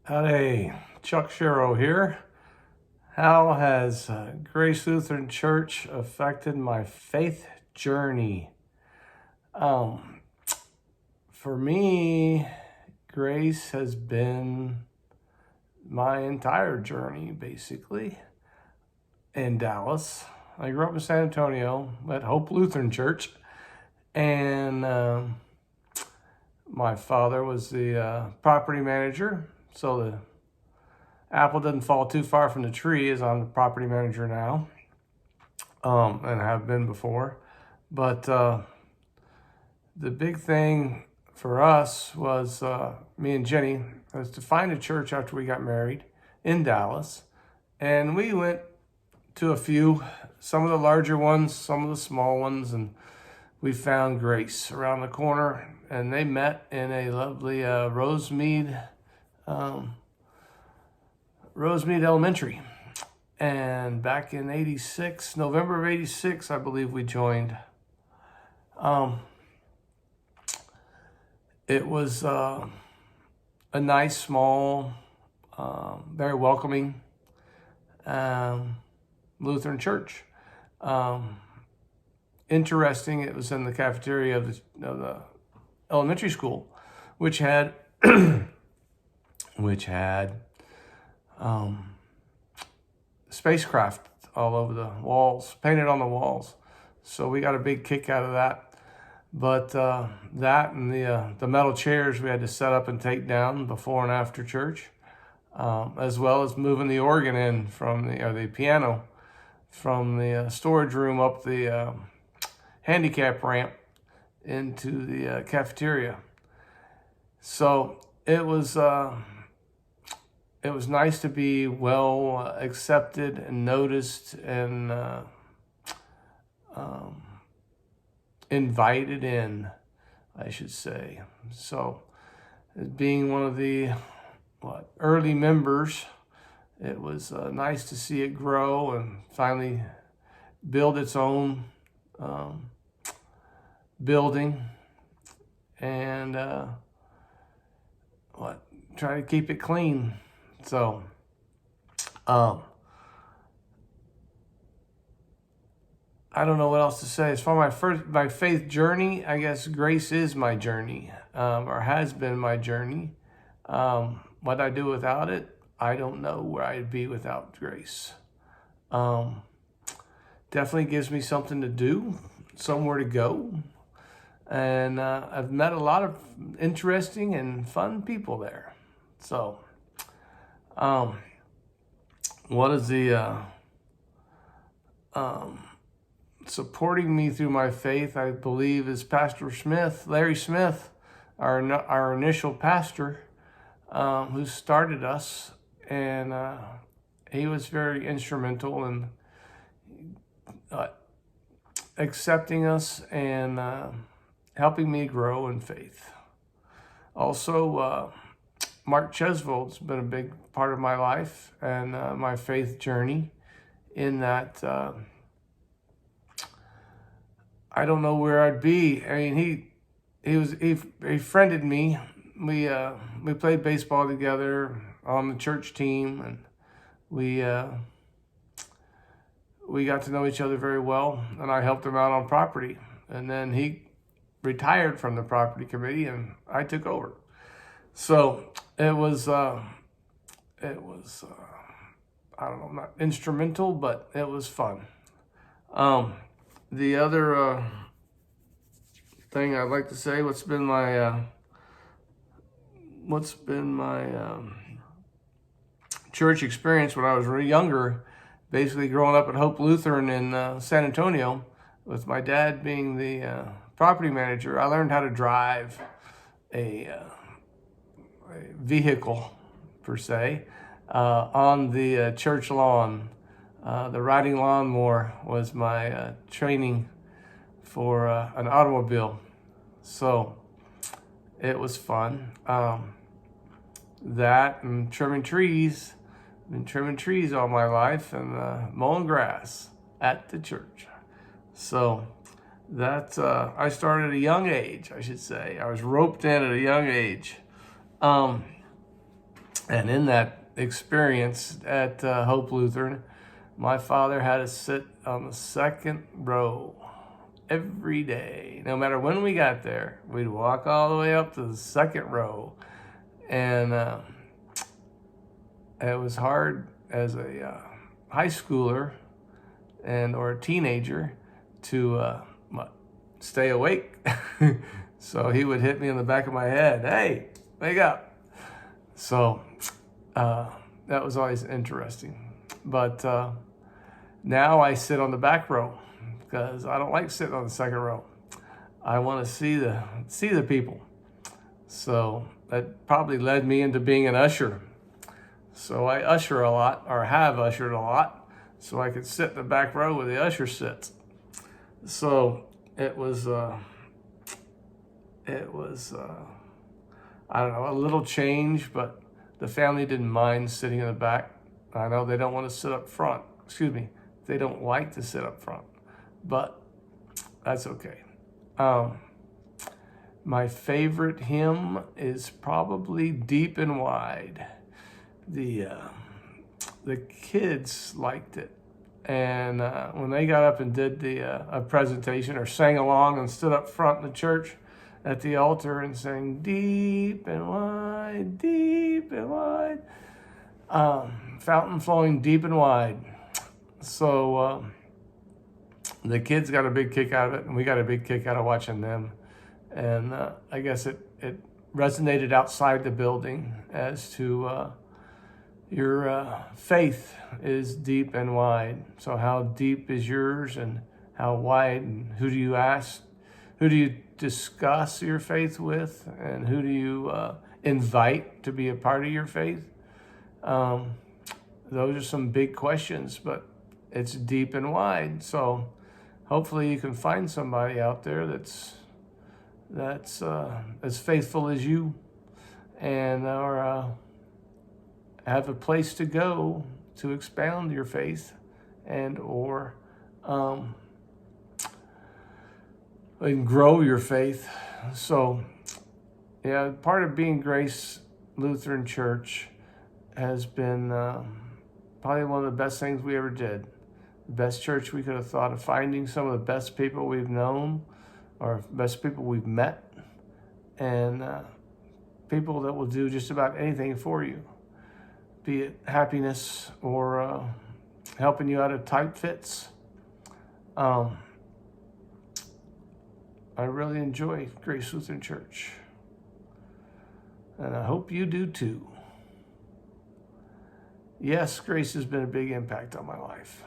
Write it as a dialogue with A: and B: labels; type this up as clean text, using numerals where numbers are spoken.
A: Howdy, Chuck Schero here. How has Grace Lutheran Church affected my faith journey? For me, Grace has been my entire journey, basically, in Dallas. I grew up in San Antonio at Hope Lutheran Church, and my father was the property manager, so the apple doesn't fall too far from the tree, as I'm the property manager now, and have been before. But the big thing for us was, me and Jenny, was to find a church after we got married in Dallas. And we went to a few, some of the larger ones, some of the small ones, and we found Grace around the corner. And they met in a lovely Rosemead Elementary. And back in '86, November of '86, I believe we joined. It was a nice, small, very welcoming Lutheran church. Interesting, it was in the cafeteria of the elementary school, which had spacecraft all over the walls, painted on the walls. So we got a big kick out of that. But that and the metal chairs we had to set up and take down before and after church, as well as moving the organ in from the piano from the storage room up the handicap ramp into the cafeteria. So it was nice to be well accepted and noticed and invited in, I should say. So being one of the early members, it was nice to see it grow and finally build its own building and try to keep it clean. So I don't know what else to say. As far as my faith journey, I guess Grace is my journey, or has been my journey. What I do without it, I don't know where I'd be without Grace. Definitely gives me something to do, somewhere to go. And I've met a lot of interesting and fun people there. So, what is the supporting me through my faith, I believe, is Pastor Smith, Larry Smith, our initial pastor, who started us, and he was very instrumental in accepting us and helping me grow in faith. Also, Mark Chesvold's been a big part of my life and my faith journey, in that I don't know where I'd be. I mean, he friended me. We played baseball together on the church team, and we got to know each other very well, and I helped him out on property. And then he retired from the property committee, and I took over. So it was I don't know, not instrumental, but it was fun. The other thing I'd like to say, what's been my church experience when I was really younger, basically growing up at Hope Lutheran in San Antonio, with my dad being the property manager. I learned how to drive a vehicle, per se, on the church lawn. The riding lawnmower was my training for an automobile. So it was fun. That and trimming trees. I've been trimming trees all my life, and mowing grass at the church. So that I started at a young age, I should say. I was roped in at a young age. And in that experience at Hope Lutheran, my father had us sit on the second row every day. No matter when we got there, we'd walk all the way up to the second row. And it was hard as a high schooler or a teenager to stay awake. So he would hit me in the back of my head, "Hey, wake up." So that was always interesting. But now I sit on the back row because I don't like sitting on the second row. I want to see the people. So that probably led me into being an usher. So I usher a lot, or have ushered a lot, so I could sit in the back row where the usher sits. So it was I don't know, a little change, but the family didn't mind sitting in the back. I know they don't want to sit up front. Excuse me, they don't like to sit up front, but that's okay. My favorite hymn is probably Deep and Wide. The kids liked it. And when they got up and did a presentation or sang along and stood up front in the church at the altar and sang deep and wide, fountain flowing deep and wide. So the kids got a big kick out of it, and we got a big kick out of watching them. And I guess it resonated outside the building as to your faith is deep and wide. So how deep is yours, and how wide, and who do you ask? Who do you discuss your faith with, and who do you invite to be a part of your faith? Those are some big questions, but it's deep and wide. So hopefully you can find somebody out there that's as faithful as you, and have a place to go to expound your faith and grow your faith. So yeah, part of being Grace Lutheran Church has been probably one of the best things we ever did. The best church we could have thought of, finding some of the best people we've known, or best people we've met, and people that will do just about anything for you, be it happiness or helping you out of tight fits. I really enjoy Grace Lutheran Church, and I hope you do too. Yes, Grace has been a big impact on my life.